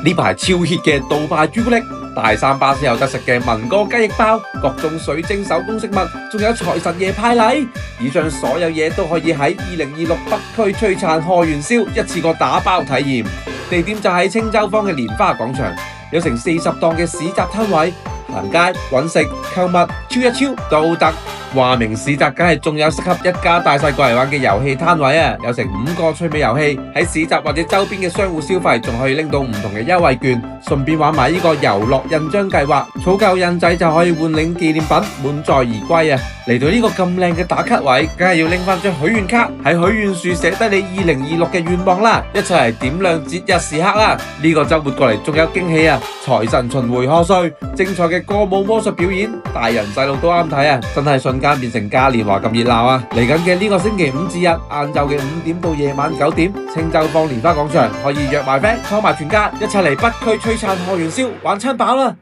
呢排超 hit 嘅杜拜朱古力、大三巴先有得食嘅民歌雞翼包、各種水晶手工飾物，仲有財神爺派禮。以上所有嘢都可以喺2026北區璀璨賀元宵一次過打包體驗。地點就喺青州坊嘅蓮花廣場，有成40檔嘅市集攤位，行街、揾食、購物，超一超都得。話明市集，梗係仲有適合一家大細過嚟玩嘅遊戲攤位啊！有成5個趣味遊戲，喺市集或者周邊嘅商戶消費，仲可以拎到唔同嘅優惠券，順便玩埋呢個遊樂印章計劃，儲夠印仔就可以換領紀念品，滿載而歸啊！嚟到呢個咁靚嘅打卡位，梗係要拎翻張許願卡，喺許願樹寫低你2026嘅願望啦，一齊嚟點亮節日時刻啦！呢個週末過嚟仲有驚喜啊！財神巡迴賀歲，精彩嘅歌舞魔術表演，大人細路都啱睇啊！真係瞬間變成嘉年華咁熱鬧啊！嚟緊嘅呢個星期5至日，晏晝嘅5點到夜晚9點，青州坊蓮花廣場可以約埋 friend，拖埋全家一齊嚟北區璀璨賀元宵，玩餐飽啦！